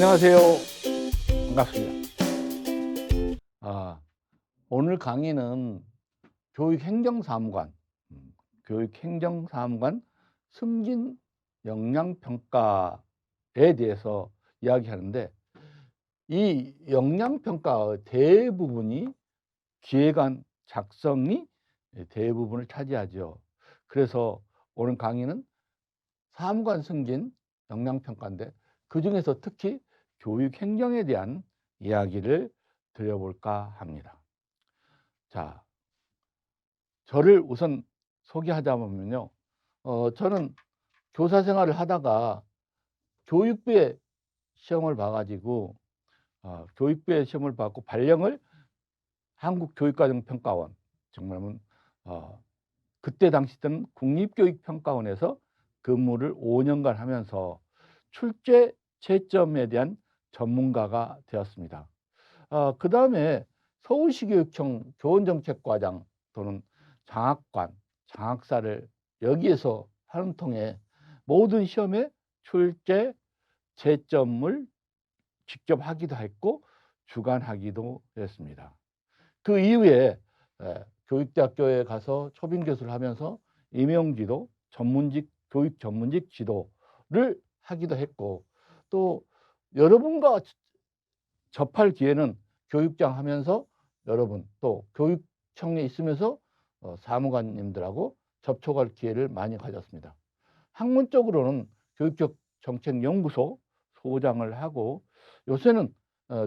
안녕하세요. 반갑습니다. 오늘 강의는 교육행정사무관, 교육행정사무관 승진 역량평가에 대해서 이야기하는데, 이 역량평가의 대부분이 기획안 작성이 대부분을 차지하죠. 그래서 오늘 강의는 사무관 승진 역량평가인데, 그 중에서 특히 교육행정에 대한 이야기를 드려볼까 합니다. 자, 저를 우선 소개하자면요. 저는 교사 생활을 하다가 교육부의 시험을 봐가지고, 교육부의 시험을 받고 발령을 한국교육과정평가원, 정말은 그때 당시 때는 국립교육평가원에서 근무를 5년간 하면서 출제 채점에 대한 전문가가 되었습니다. 그 다음에 서울시교육청 교원정책과장 또는 장학관, 장학사를 여기에서 하는 통해 모든 시험에 출제 채점을 직접 하기도 했고 주관하기도 했습니다. 그 이후에 교육대학교에 가서 초빙교수를 하면서 임용지도, 전문직, 교육 전문직 지도를 하기도 했고, 또 여러분과 접할 기회는 교육장 하면서 여러분, 또 교육청에 있으면서 사무관님들하고 접촉할 기회를 많이 가졌습니다. 학문적으로는 교육정책연구소 소장을 하고, 요새는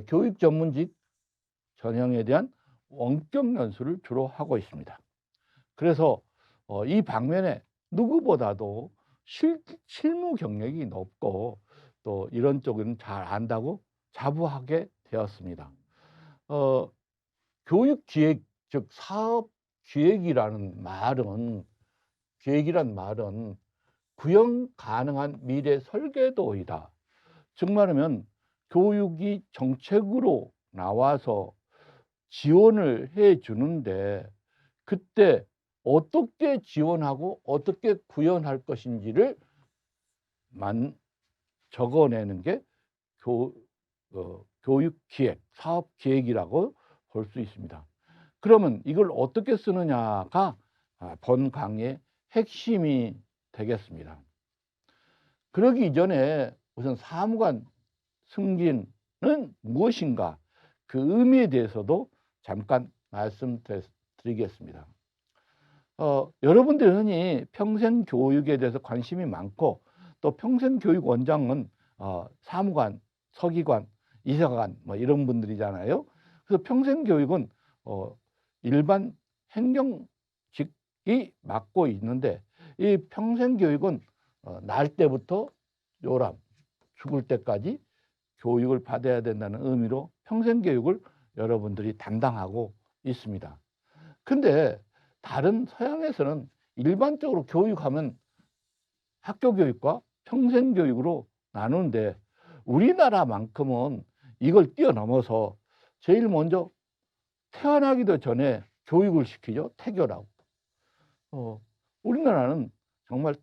교육 전문직 전형에 대한 원격 연수를 주로 하고 있습니다. 그래서 이 방면에 누구보다도 실무 경력이 높고 또 이런 쪽은 잘 안다고 자부하게 되었습니다. 교육기획, 즉 사업기획이라는 말은, 구형 가능한 미래 설계도이다. 즉 말하면 교육이 정책으로 나와서 지원을 해 주는데, 그때 어떻게 지원하고 어떻게 구현할 것인지를 적어내는 게 교육기획, 사업기획이라고 볼 수 있습니다. 그러면 이걸 어떻게 쓰느냐가 본 강의의 핵심이 되겠습니다. 그러기 이전에 우선 사무관 승진은 무엇인가, 그 의미에 대해서도 잠깐 말씀드리겠습니다. 여러분들 흔히 평생교육에 대해서 관심이 많고, 또 평생교육원장은 사무관, 서기관, 이사관 뭐 이런 분들이잖아요. 그래서 평생교육은 일반 행정직이 맡고 있는데, 이 평생교육은 날 때부터 요람, 죽을 때까지 교육을 받아야 된다는 의미로 평생교육을 여러분들이 담당하고 있습니다. 근데 다른 서양에서는 일반적으로 교육하면 학교교육과 평생교육으로 나누는데, 우리나라만큼은 이걸 뛰어넘어서 제일 먼저 태어나기도 전에 교육을 시키죠. 태교라고. 우리나라는 정말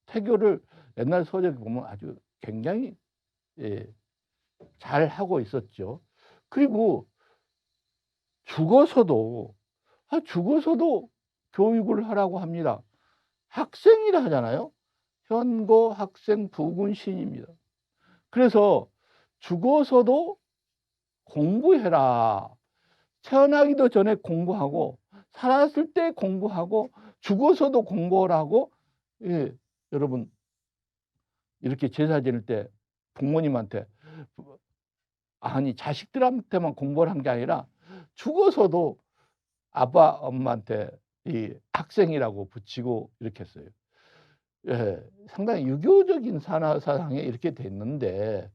태교를 옛날 서적에 보면 아주 굉장히 잘 하고 있었죠. 그리고 죽어서도 교육을 하라고 합니다. 학생이라 하잖아요. 현고 학생 부군신입니다. 그래서 죽어서도 공부해라. 태어나기도 전에 공부하고, 살았을 때 공부하고, 죽어서도 공부하라고, 여러분, 이렇게 제사 지낼 때 부모님한테, 아니, 자식들한테만 공부를 한 게 아니라 죽어서도 아빠, 엄마한테 이 학생이라고 붙이고 이렇게 했어요. 상당히 유교적인 사상에 이렇게 됐는데,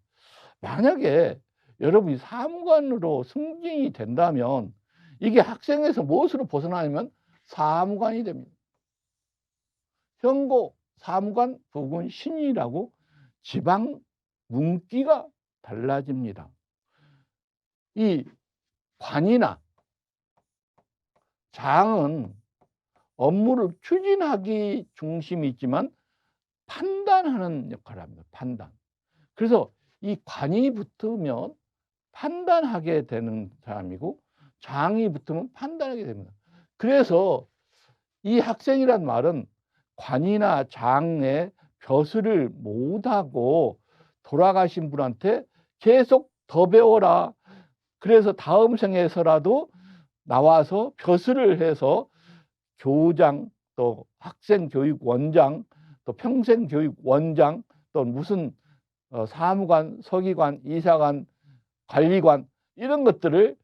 만약에 여러분이 사무관으로 승진이 된다면 이게 학생에서 무엇으로 벗어나면 사무관이 됩니다. 현고, 사무관, 부군, 신이라고 지방 문기가 달라집니다. 이 관이나 장은 업무를 추진하기 중심이 있지만 판단하는 역할을 합니다. 판단. 그래서 이 관이 붙으면 판단하게 되는 사람이고 장이 붙으면 판단하게 됩니다. 그래서 이 학생이란 말은 관이나 장의 벼슬을 못하고 돌아가신 분한테 계속 더 배워라. 그래서 다음 생에서라도 나와서 벼슬을 해서 교장, 또 학생교육원장, 또 평생교육원장, 또 무슨 사무관, 서기관, 이사관, 관리관 이런 것들을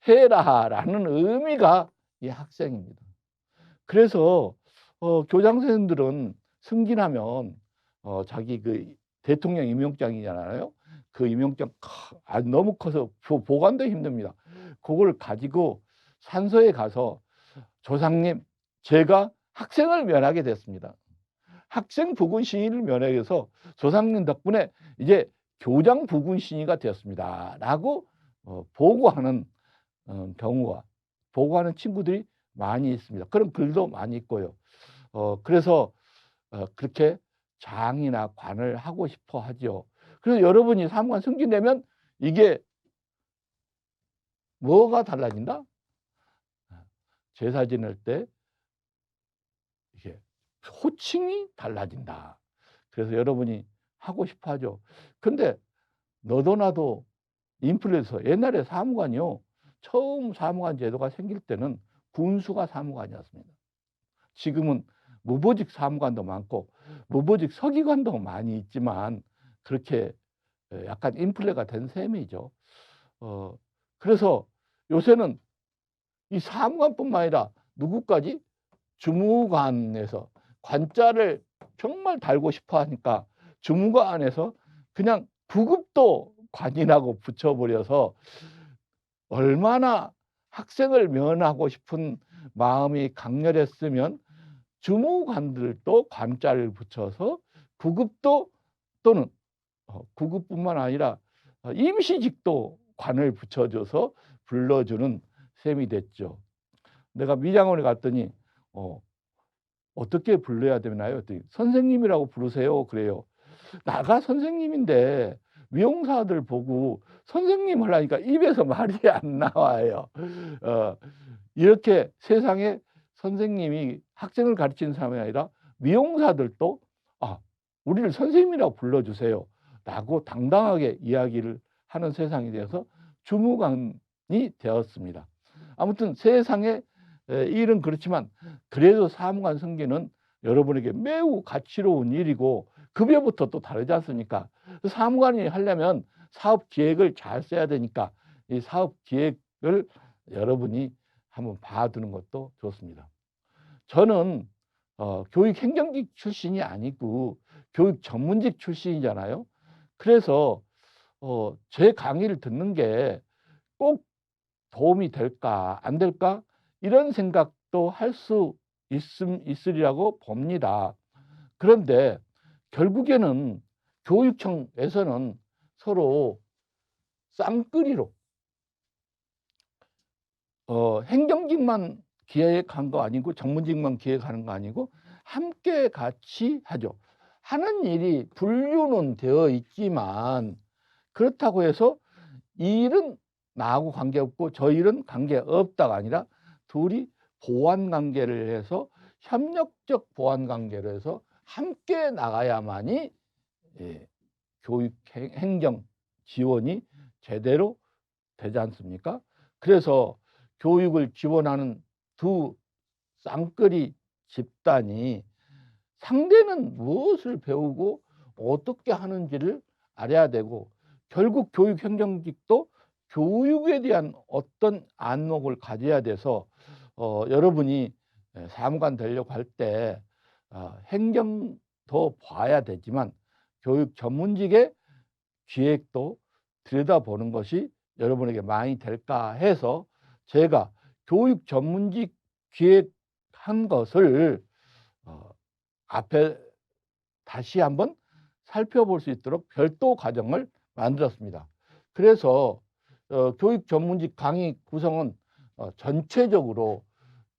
해라라는 의미가 이 학생입니다. 그래서 교장 선생님들은 승진하면 자기 그 대통령 임용장이잖아요. 그 임용장 너무 커서 보관도 힘듭니다. 그걸 가지고 산소에 가서 조상님, 제가 학생을 면하게 됐습니다. 학생 부군 신의를 면하게 해서 조상님 덕분에 이제 교장 부군 신의가 되었습니다. 라고 보고하는 경우가, 보고하는 친구들이 많이 있습니다. 그런 글도 많이 있고요. 그래서 그렇게 장이나 관을 하고 싶어 하죠. 그래서 여러분이 사무관 승진되면 이게 뭐가 달라진다? 제사 지낼 때 이게 호칭이 달라진다. 그래서 여러분이 하고 싶어 하죠. 근데 너도 나도 인플루언서, 옛날에 사무관이요. 처음 사무관 제도가 생길 때는 군수가 사무관이었습니다. 지금은 무보직 사무관도 많고 무보직 서기관도 많이 있지만 그렇게 약간 인플레가 된 셈이죠. 그래서 요새는 이 사무관뿐만 아니라 누구까지 주무관에서 관자를 정말 달고 싶어 하니까 주무관에서 그냥 부급도 관이라고 붙여버려서 얼마나 학생을 면하고 싶은 마음이 강렬했으면 주무관들도 관자를 붙여서 부급도 또는 구급뿐만 아니라 임시직도 관을 붙여줘서 불러주는 셈이 됐죠. 내가 미장원에 갔더니 어떻게 불러야 되나요? 선생님이라고 부르세요. 그래요. 나가 선생님인데 미용사들 보고 선생님 하려니까 입에서 말이 안 나와요. 이렇게 세상에 선생님이 학생을 가르치는 사람이 아니라 미용사들도 우리를 선생님이라고 불러주세요. 라고 당당하게 이야기를 하는 세상이 되어서 주무관이 되었습니다. 아무튼 세상에 일은 그렇지만 그래도 사무관 승진은 여러분에게 매우 가치로운 일이고 급여부터 또 다르지 않습니까? 사무관이 하려면 사업 기획을 잘 써야 되니까 이 사업 기획을 여러분이 한번 봐두는 것도 좋습니다. 저는 교육행정직 출신이 아니고 교육 전문직 출신이잖아요. 그래서 제 강의를 듣는 게 꼭 도움이 될까 안 될까 이런 생각도 할 수 있으리라고 봅니다. 그런데 결국에는 교육청에서는 서로 쌍끌이로 행정직만 기획한 거 아니고 전문직만 기획하는 거 아니고 함께 같이 하죠. 하는 일이 분류는 되어 있지만 그렇다고 해서 이 일은 나하고 관계없고 저 일은 관계없다가 아니라 둘이 보완관계를 해서 협력적 보완관계를 해서 함께 나가야만이 교육 행정 지원이 제대로 되지 않습니까? 그래서 교육을 지원하는 두 쌍끌이 집단이 상대는 무엇을 배우고 어떻게 하는지를 알아야 되고 결국 교육행정직도 교육에 대한 어떤 안목을 가져야 돼서 여러분이 사무관 되려고 할 때 행정도 봐야 되지만 교육 전문직의 기획도 들여다보는 것이 여러분에게 많이 될까 해서 제가 교육 전문직 기획한 것을 앞에 다시 한번 살펴볼 수 있도록 별도 과정을 만들었습니다. 그래서 교육 전문직 강의 구성은 전체적으로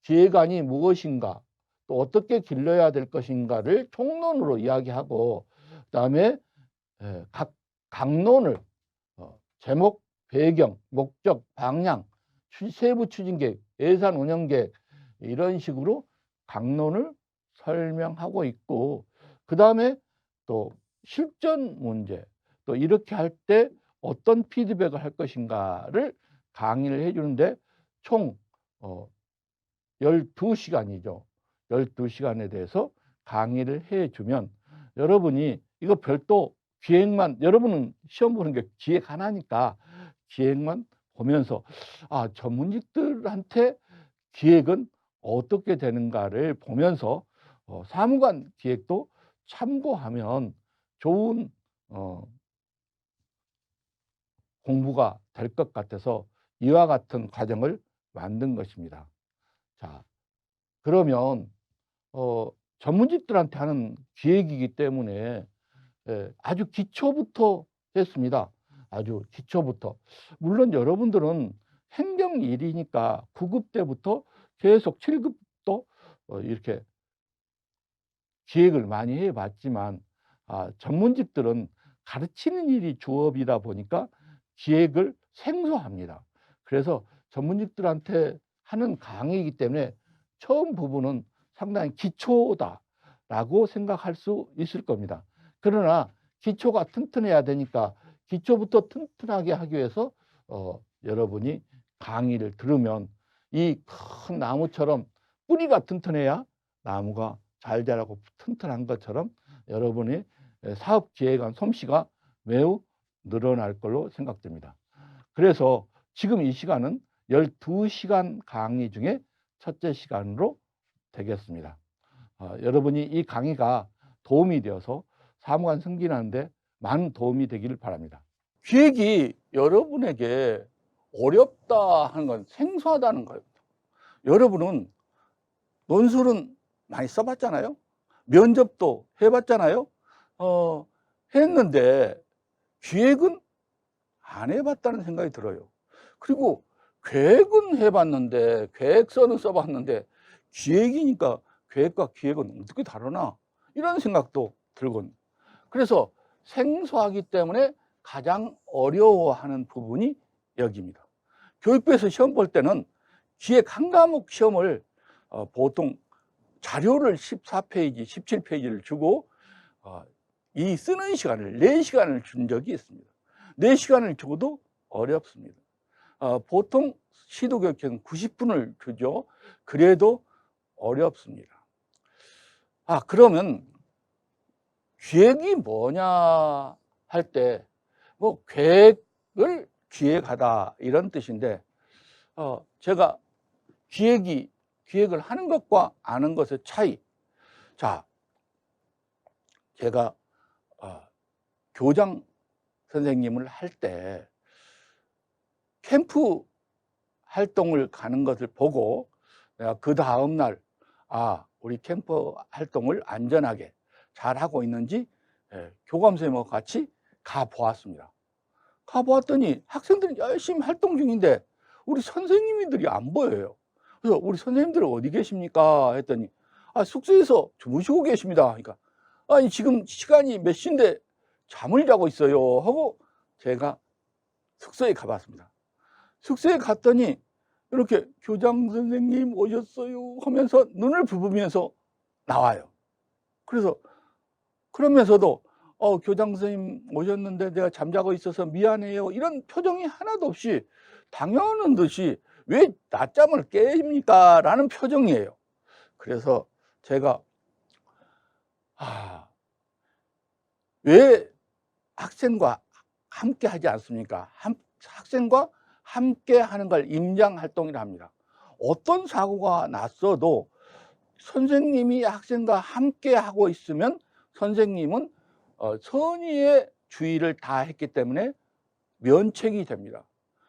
기획안이 무엇인가 또 어떻게 길러야 될 것인가를 총론으로 이야기하고 그다음에 각 강론을 제목, 배경, 목적, 방향, 세부 추진계획, 예산 운영계획 이런 식으로 강론을 설명하고 있고, 그 다음에 또 실전 문제, 또 이렇게 할 때 어떤 피드백을 할 것인가를 강의를 해주는데 총 12시간이죠. 12시간에 대해서 강의를 해주면 여러분이 이거 별도 기획만, 여러분은 시험 보는 게 기획 하나니까 기획만 보면서 전문직들한테 기획은 어떻게 되는가를 보면서 사무관 기획도 참고하면 좋은 공부가 될 것 같아서 이와 같은 과정을 만든 것입니다. 자, 그러면 전문직들한테 하는 기획이기 때문에 아주 기초부터 했습니다. 아주 기초부터. 물론 여러분들은 행정 1이니까 9급 때부터 계속 7급도 이렇게 기획을 많이 해봤지만 전문직들은 가르치는 일이 주업이다 보니까 기획을 생소합니다. 그래서 전문직들한테 하는 강의이기 때문에 처음 부분은 상당히 기초다라고 생각할 수 있을 겁니다. 그러나 기초가 튼튼해야 되니까 기초부터 튼튼하게 하기 위해서 여러분이 강의를 들으면 이 큰 나무처럼 뿌리가 튼튼해야 나무가 잘 자라고 튼튼한 것처럼 여러분이 사업 기획안 솜씨가 매우 늘어날 걸로 생각됩니다. 그래서 지금 이 시간은 12시간 강의 중에 첫째 시간으로 되겠습니다. 여러분이 이 강의가 도움이 되어서 사무관 승진하는데 많은 도움이 되기를 바랍니다. 기획이 여러분에게 어렵다 하는 건 생소하다는 거예요. 여러분은 논술은 많이 써봤잖아요. 면접도 해봤잖아요. 했는데 기획은 안 해봤다는 생각이 들어요. 그리고 계획은 해봤는데, 계획서는 써봤는데 기획이니까 계획과 기획은 어떻게 다르나 이런 생각도 들거든요. 그래서 생소하기 때문에 가장 어려워하는 부분이 여기입니다. 교육부에서 시험 볼 때는 기획 한 과목 시험을 보통 자료를 14페이지, 17페이지를 주고 이 쓰는 시간을 4시간을 준 적이 있습니다. 4시간을 줘도 어렵습니다. 보통 시도교육에는 90분을 주죠. 그래도 어렵습니다. 그러면 기획이 뭐냐 할 때 뭐 계획을 기획하다 이런 뜻인데 제가 기획을 하는 것과 아는 것의 차이. 자, 제가 교장 선생님을 할 때 캠프 활동을 가는 것을 보고 내가 그 다음 날 우리 캠프 활동을 안전하게 잘 하고 있는지 교감 선생님과 같이 가 보았습니다. 가 보았더니 학생들이 열심히 활동 중인데 우리 선생님들이 안 보여요. 그래서 우리 선생님들은 어디 계십니까 했더니 숙소에서 주무시고 계십니다. 그러니까 아니 지금 시간이 몇 시인데 잠을 자고 있어요 하고 제가 숙소에 가봤습니다. 숙소에 갔더니 이렇게 교장 선생님 오셨어요 하면서 눈을 부비면서 나와요. 그래서 그러면서도 교장 선생님 오셨는데 내가 잠자고 있어서 미안해요 이런 표정이 하나도 없이 당연한 듯이 왜 낮잠을 깨십니까 라는 표정이에요. 그래서 제가 왜 학생과 함께 하지 않습니까? 학생과 함께 하는 걸 임장활동이라 합니다. 어떤 사고가 났어도 선생님이 학생과 함께 하고 있으면 선생님은 선의의 주의를 다했기 때문에 면책이 됩니다.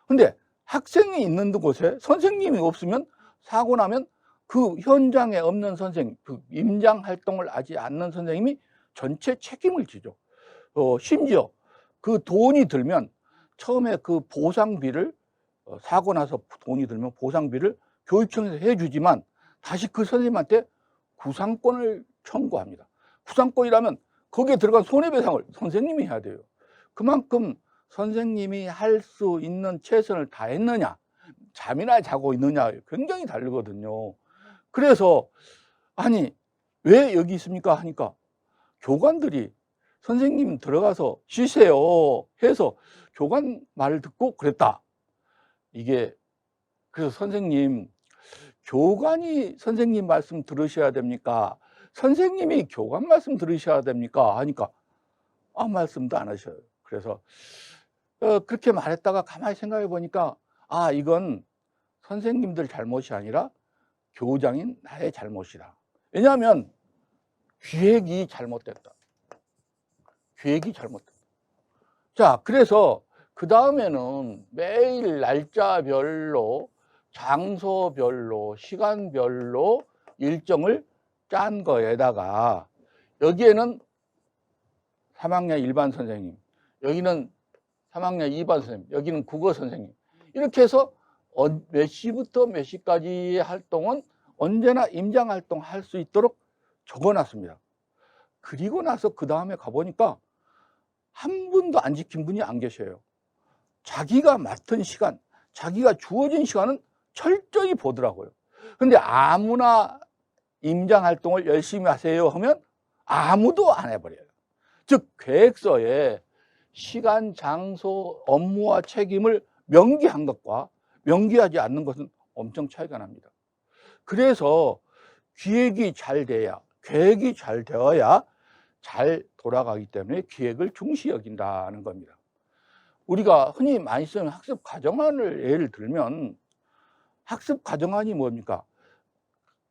근데 학생이 있는 곳에 선생님이 없으면 사고 나면 그 현장에 없는 선생님, 그 임장활동을 하지 않는 선생님이 전체 책임을 지죠. 심지어 그 돈이 들면 처음에 그 보상비를 사고 나서 돈이 들면 보상비를 교육청에서 해주지만 다시 그 선생님한테 구상권을 청구합니다. 구상권이라면 거기에 들어간 손해배상을 선생님이 해야 돼요. 그만큼 선생님이 할 수 있는 최선을 다했느냐, 잠이나 자고 있느냐 굉장히 다르거든요. 그래서 아니 왜 여기 있습니까 하니까 교관들이 선생님 들어가서 쉬세요 해서 교관 말을 듣고 그랬다. 이게 그래서 선생님, 교관이 선생님 말씀 들으셔야 됩니까? 선생님이 교관 말씀 들으셔야 됩니까? 하니까 아무 말씀도 안 하셔요. 그래서 그렇게 말했다가 가만히 생각해 보니까 이건 선생님들 잘못이 아니라 교장인 나의 잘못이다. 왜냐하면 기획이 잘못됐다. 기획이 잘못됐다. 자, 그래서 그 다음에는 매일 날짜별로, 장소별로, 시간별로 일정을 짠 거에다가 여기에는 3학년 일반 선생님, 여기는 3학년 2반 선생님, 여기는 국어 선생님, 이렇게 해서 몇 시부터 몇 시까지의 활동은 언제나 임장 활동할 수 있도록 적어놨습니다. 그리고 나서 그 다음에 가보니까 한 분도 안 지킨 분이 안 계셔요. 자기가 맡은 시간, 자기가 주어진 시간은 철저히 보더라고요. 근데 아무나 임장 활동을 열심히 하세요 하면 아무도 안 해버려요. 즉 계획서에 시간, 장소, 업무와 책임을 명기한 것과 명기하지 않는 것은 엄청 차이가 납니다. 그래서 기획이 잘 돼야, 계획이 잘 되어야 잘 돌아가기 때문에 기획을 중시 여긴다는 겁니다. 우리가 흔히 많이 쓰는 학습 과정안을 예를 들면, 학습 과정안이 뭡니까?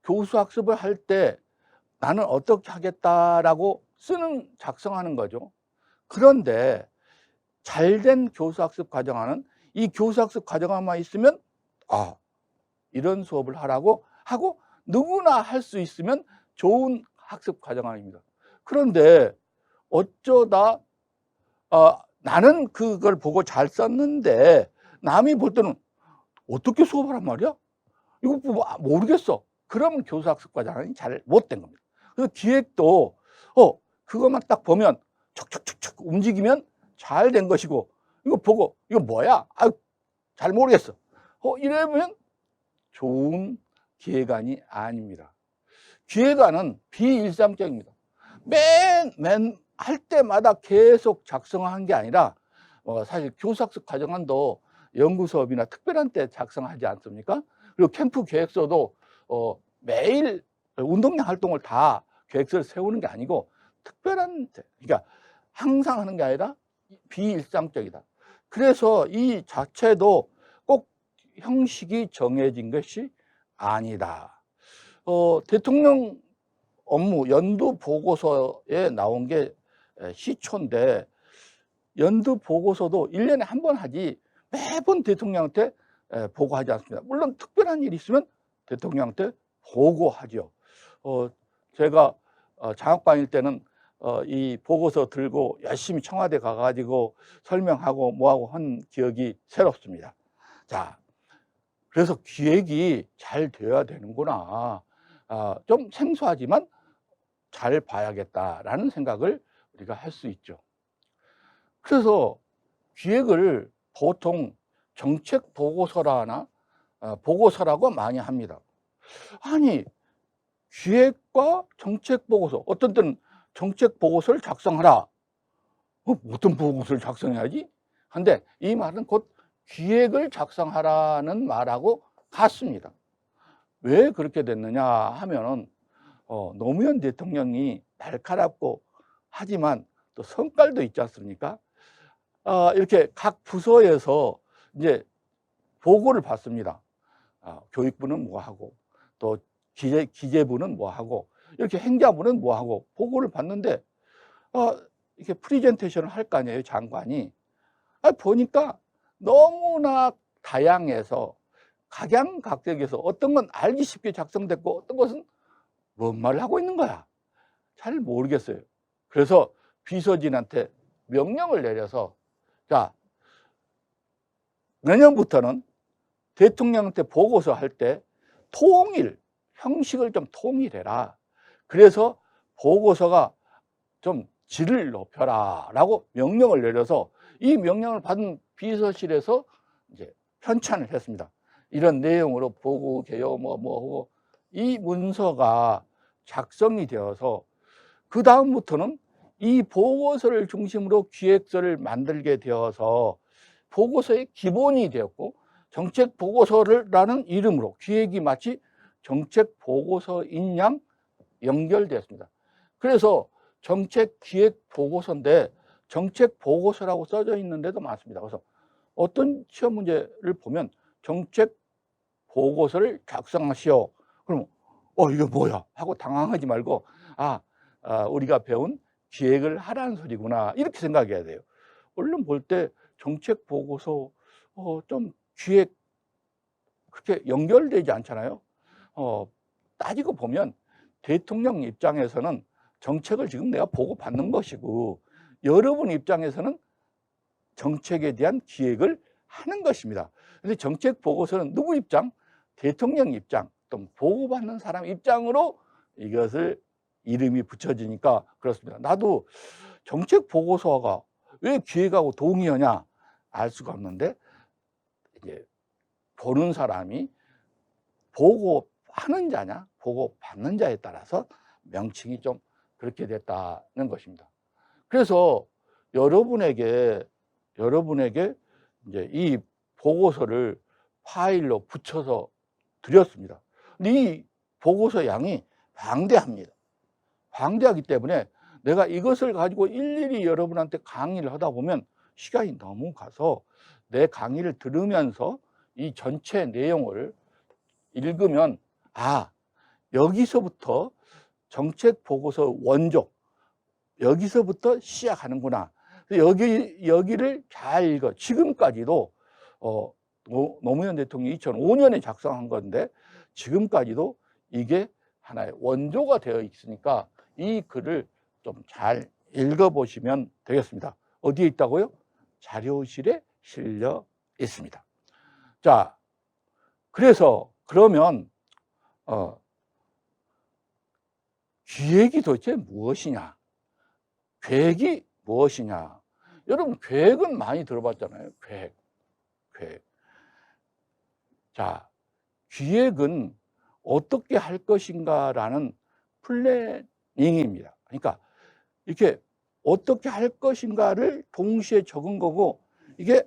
교수 학습을 할 때 나는 어떻게 하겠다라고 작성하는 거죠. 그런데 잘된 교수 학습 과정안은 이 교수 학습 과정안만 있으면 이런 수업을 하라고 하고 누구나 할 수 있으면 좋은 학습 과정안입니다. 그런데 어쩌다 나는 그걸 보고 잘 썼는데 남이 볼 때는 어떻게 수업하란 말이야? 이거 모르겠어. 그러면 교수 학습 과정안이 잘 못된 겁니다. 그래서 기획도 그것만 딱 보면 촉촉촉촉 움직이면 잘 된 것이고, 이거 보고 이거 뭐야? 잘 모르겠어. 이러면 좋은 기획안이 아닙니다. 기획안은 비일상적입니다. 맨 할 때마다 계속 작성한 게 아니라 사실 교수학습 과정안도 연구 수업이나 특별한 때 작성하지 않습니까? 그리고 캠프 계획서도 매일 운동량 활동을 다 계획서를 세우는 게 아니고 특별한 때, 그러니까 항상 하는 게 아니라 비일상적이다. 그래서 이 자체도 꼭 형식이 정해진 것이 아니다. 대통령 업무 연두 보고서에 나온 게 시초인데, 연두 보고서도 1년에 한 번 하지 매번 대통령한테 보고하지 않습니다. 물론 특별한 일이 있으면 대통령한테 보고하죠. 제가 장학반일 때는 이 보고서 들고 열심히 청와대 가가지고 설명하고 뭐하고 한 기억이 새롭습니다. 자, 그래서 기획이 잘 되어야 되는구나. 좀 생소하지만 잘 봐야겠다라는 생각을 우리가 할 수 있죠. 그래서 기획을 보통 정책 보고서라나 보고서라고 많이 합니다. 아니, 기획과 정책 보고서, 어떤 때는 정책 보고서를 작성하라. 어떤 보고서를 작성해야지? 근데 이 말은 곧 기획을 작성하라는 말하고 같습니다. 왜 그렇게 됐느냐 하면은 노무현 대통령이 날카롭고 하지만 또 성깔도 있지 않습니까? 이렇게 각 부서에서 이제 보고를 받습니다. 교육부는 뭐 하고, 또 기재부는 뭐 하고, 이렇게 행자부는 뭐 하고 보고를 받는데 이렇게 프리젠테이션을 할 거 아니에요, 장관이. 보니까 너무나 다양해서 각양각색에서 어떤 건 알기 쉽게 작성됐고 어떤 것은 뭔 말을 하고 있는 거야, 잘 모르겠어요. 그래서 비서진한테 명령을 내려서, 자, 내년부터는 대통령한테 보고서 할 때 형식을 좀 통일해라. 그래서 보고서가 좀 질을 높여라 라고 명령을 내려서 이 명령을 받은 비서실에서 이제 편찬을 했습니다. 이런 내용으로 보고 개요 뭐 이 문서가 작성이 되어서 그 다음부터는 이 보고서를 중심으로 기획서를 만들게 되어서 보고서의 기본이 되었고, 정책 보고서라는 이름으로 기획이 마치 정책 보고서인 양 연결되었습니다. 그래서 정책 기획 보고서인데 정책 보고서라고 써져 있는 데도 많습니다. 그래서 어떤 시험 문제를 보면 정책 보고서를 작성하시오. 그럼 이게 뭐야 하고 당황하지 말고 우리가 배운 기획을 하라는 소리구나 이렇게 생각해야 돼요. 얼른 볼 때 정책 보고서 좀 기획 그렇게 연결되지 않잖아요. 따지고 보면 대통령 입장에서는 정책을 지금 내가 보고받는 것이고, 여러분 입장에서는 정책에 대한 기획을 하는 것입니다. 근데 정책 보고서는 누구 입장? 대통령 입장, 또 보고받는 사람 입장으로 이것을 이름이 붙여지니까 그렇습니다. 나도 정책 보고서가 왜 기획하고 동의하냐 알 수가 없는데, 이제 보는 사람이 보고하는 자냐 보고받는 자에 따라서 명칭이 좀 그렇게 됐다는 것입니다. 그래서 여러분에게 이제 이 보고서를 파일로 붙여서 드렸습니다. 근데 이 보고서 양이 방대합니다. 방대하기 때문에 내가 이것을 가지고 일일이 여러분한테 강의를 하다 보면 시간이 너무 가서 내 강의를 들으면서 이 전체 내용을 읽으면 여기서부터 정책 보고서 원조, 여기서부터 시작하는구나. 여기를 잘 읽어. 지금까지도 노무현 대통령이 2005년에 작성한 건데 지금까지도 이게 하나의 원조가 되어 있으니까 이 글을 좀 잘 읽어보시면 되겠습니다. 어디에 있다고요? 자료실에 실려 있습니다. 자, 그러면 기획이 도대체 무엇이냐? 계획이 무엇이냐? 여러분, 계획은 많이 들어봤잖아요. 계획. 자, 기획은 어떻게 할 것인가라는 플래닝입니다. 그러니까 이렇게 어떻게 할 것인가를 동시에 적은 거고, 이게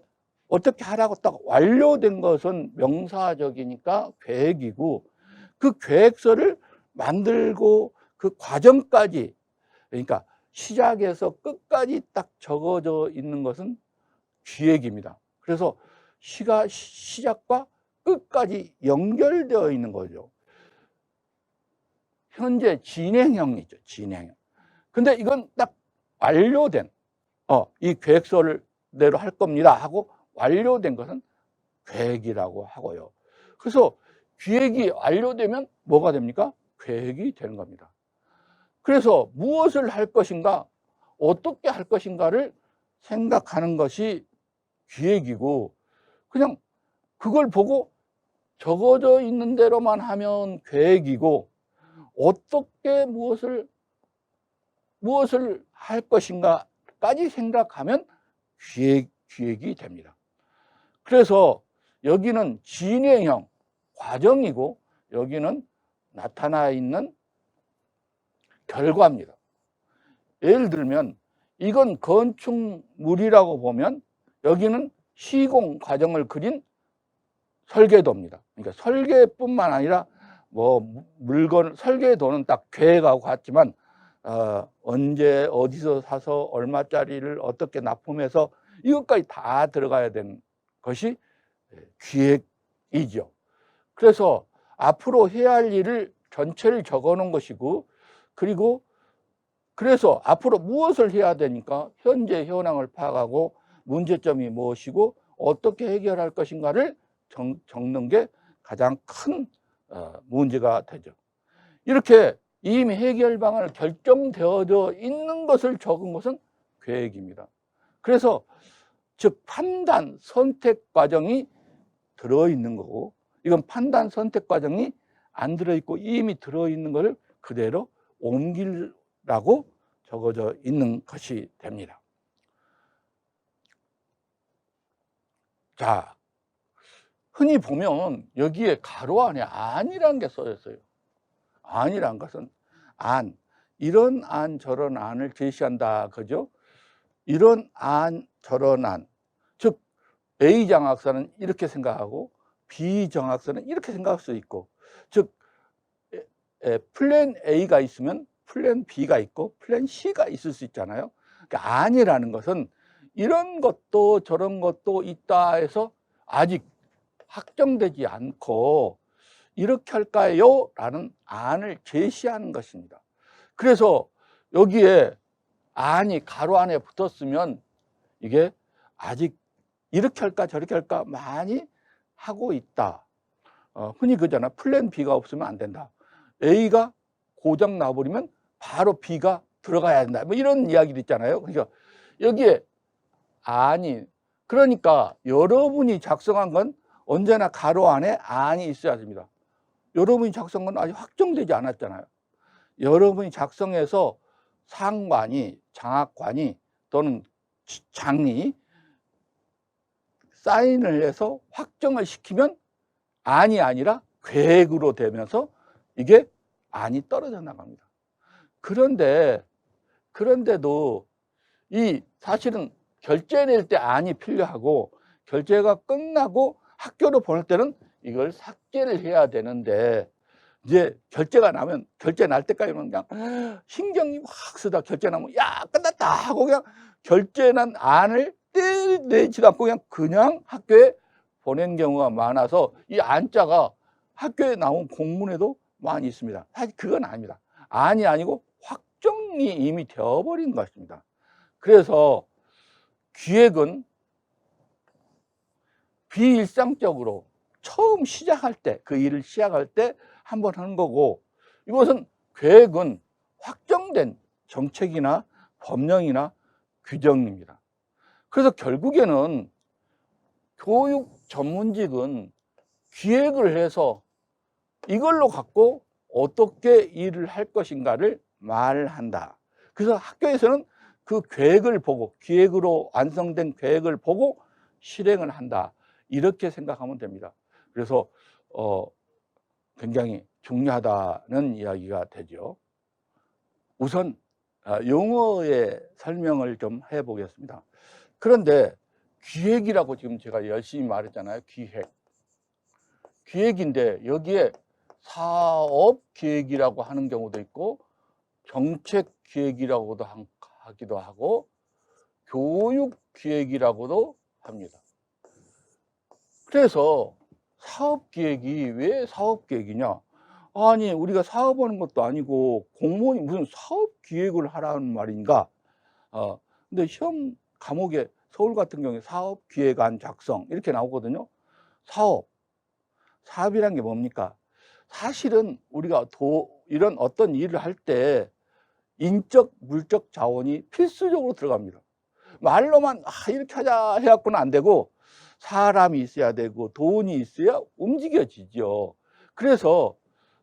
어떻게 하라고 딱 완료된 것은 명사적이니까 계획이고, 그 계획서를 만들고 그 과정까지, 그러니까 시작에서 끝까지 딱 적어져 있는 것은 기획입니다. 그래서 시작과 끝까지 연결되어 있는 거죠. 현재 진행형이죠. 진행형. 근데 이건 딱 완료된 이 계획서대로 할 겁니다 하고 완료된 것은 계획이라고 하고요. 그래서 기획이 완료되면 뭐가 됩니까? 계획이 되는 겁니다. 그래서 무엇을 할 것인가, 어떻게 할 것인가를 생각하는 것이 기획이고, 그냥 그걸 보고 적어져 있는 대로만 하면 계획이고, 어떻게 무엇을 할 것인가까지 생각하면 기획이 됩니다. 그래서 여기는 진행형, 과정이고, 여기는 나타나 있는 결과입니다. 예를 들면 이건 건축물이라고 보면 여기는 시공 과정을 그린 설계도입니다. 그러니까 설계뿐만 아니라 설계도는 딱 계획하고 같지만 언제 어디서 사서 얼마짜리를 어떻게 납품해서 이것까지 다 들어가야 되는 것이 기획이죠. 그래서 앞으로 해야 할 일을 전체를 적어 놓은 것이고, 그래서 앞으로 무엇을 해야 되니까 현재 현황을 파악하고 문제점이 무엇이고 어떻게 해결할 것인가를 적는 게 가장 큰 문제가 되죠. 이렇게 이미 해결 방안을 결정되어져 있는 것을 적은 것은 계획입니다. 그래서 즉 판단, 선택 과정이 들어있는 거고, 이건 판단, 선택 과정이 안 들어있고 이미 들어있는 것을 그대로 옮기라고 적어져 있는 것이 됩니다. 자, 흔히 보면 여기에 가로 안에 안이라는 게 써 있어요. 안이란 것은 안, 이런 안 저런 안을 제시한다, 그죠? 이런 안 저런 안, 즉 A 정학사는 이렇게 생각하고 B 정학사는 이렇게 생각할 수 있고, 즉 플랜 A가 있으면 플랜 B가 있고 플랜 C가 있을 수 있잖아요. 그러니까 안이라는 것은 이런 것도 저런 것도 있다 해서 아직 확정되지 않고 이렇게 할까요? 라는 안을 제시하는 것입니다. 그래서 여기에 안이 가로 안에 붙었으면 이게 아직 이렇게 할까 저렇게 할까 많이 하고 있다. 흔히 그러잖아. 플랜 B가 없으면 안 된다. A가 고장 나버리면 바로 B가 들어가야 된다. 뭐 이런 이야기도 있잖아요. 그러니까 여기에 안이, 그러니까 여러분이 작성한 건 언제나 가로 안에 안이 있어야 됩니다. 여러분이 작성한 건 아직 확정되지 않았잖아요. 여러분이 작성해서 상관이, 장학관이 또는 장이 사인을 해서 확정을 시키면 안이 아니라 계획으로 되면서 이게 안이 떨어져 나갑니다. 그런데도 이 사실은 결제 낼 때 안이 필요하고 결제가 끝나고 학교로 보낼 때는 이걸 삭제를 해야 되는데, 이제 결제가 나면 결제 날 때까지는 그냥 신경이 확 쓰다 결제 나면 야 끝났다 하고 그냥 결제 난 안을 떼내지도 않고 그냥 학교에 보낸 경우가 많아서 이 안자가 학교에 나온 공문에도 많이 있습니다. 사실 그건 아닙니다. 안이 아니고 확정이 이미 되어버린 것입니다. 그래서 기획은 비일상적으로 처음 시작할 때, 그 일을 시작할 때 한번 하는 거고, 이것은 계획은 확정된 정책이나 법령이나 규정입니다. 그래서 결국에는 교육 전문직은 기획을 해서 이걸로 갖고 어떻게 일을 할 것인가를 말한다. 그래서 학교에서는 그 계획을 보고, 기획으로 완성된 계획을 보고 실행을 한다. 이렇게 생각하면 됩니다. 그래서 굉장히 중요하다는 이야기가 되죠. 우선 용어의 설명을 좀 해보겠습니다. 그런데 기획이라고 지금 제가 열심히 말했잖아요. 기획인데 여기에 사업기획이라고 하는 경우도 있고 정책기획이라고도 하기도 하고 교육기획이라고도 합니다. 그래서 사업기획이 왜 사업기획이냐? 아니 우리가 사업하는 것도 아니고 공무원이 무슨 사업기획을 하라는 말인가? 근데 시험 과목에 서울 같은 경우에 사업기획안 작성 이렇게 나오거든요. 사업이란 게 뭡니까? 사실은 우리가 이런 어떤 일을 할 때 인적, 물적 자원이 필수적으로 들어갑니다. 말로만 이렇게 하자 해갖고는 안 되고 사람이 있어야 되고 돈이 있어야 움직여지죠. 그래서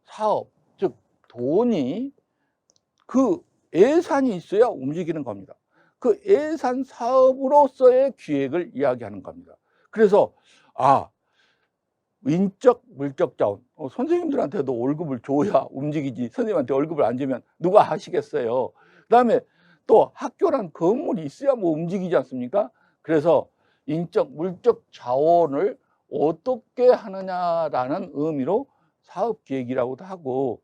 사업, 즉 돈이, 그 예산이 있어야 움직이는 겁니다. 그 예산 사업으로서의 기획을 이야기하는 겁니다. 그래서 인적, 물적 자원, 선생님들한테도 월급을 줘야 움직이지 선생님한테 월급을 안 주면 누가 하시겠어요. 그 다음에 또 학교란 건물이 있어야 뭐 움직이지 않습니까? 그래서 인적, 물적 자원을 어떻게 하느냐라는 의미로 사업기획이라고도 하고,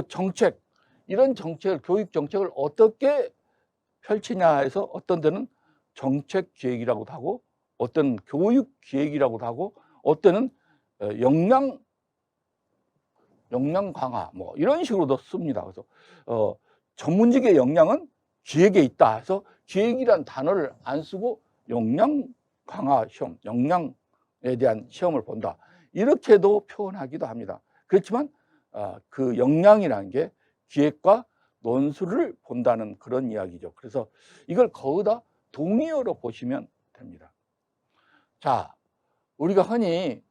정책, 이런 정책을, 교육 정책을 어떻게 펼치냐 해서 어떤 데는 정책기획이라고도 하고 어떤 교육기획이라고도 하고 어떤 역량 강화 뭐 이런 식으로도 씁니다. 그래서 전문직의 역량은 기획에 있다 해서 기획이란 단어를 안 쓰고 역량 강화 시험, 역량에 대한 시험을 본다, 이렇게도 표현하기도 합니다. 그렇지만 그 역량이라는 게 기획과 논술을 본다는 그런 이야기죠. 그래서 이걸 거의 다 동의어로 보시면 됩니다. 자, 우리가 흔히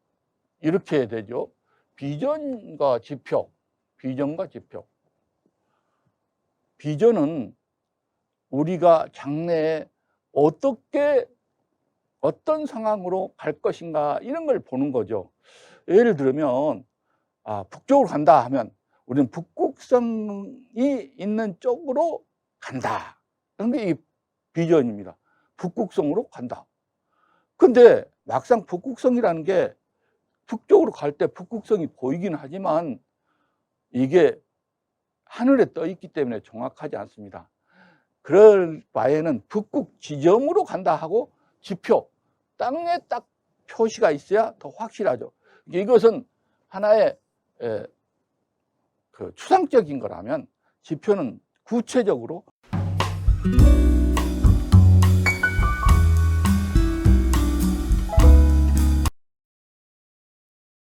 이렇게 되죠. 비전과 지표. 비전은 우리가 장래에 어떤 상황으로 갈 것인가 이런 걸 보는 거죠. 예를 들면 북쪽으로 간다 하면 우리는 북극성이 있는 쪽으로 간다. 그런 게 이 비전입니다. 북극성으로 간다. 근데 막상 북극성이라는 게 북쪽으로 갈 때 북극성이 보이긴 하지만 이게 하늘에 떠 있기 때문에 정확하지 않습니다. 그럴 바에는 북극 지점으로 간다 하고 지표, 땅에 딱 표시가 있어야 더 확실하죠. 이것은 하나의 그 추상적인 거라면 지표는 구체적으로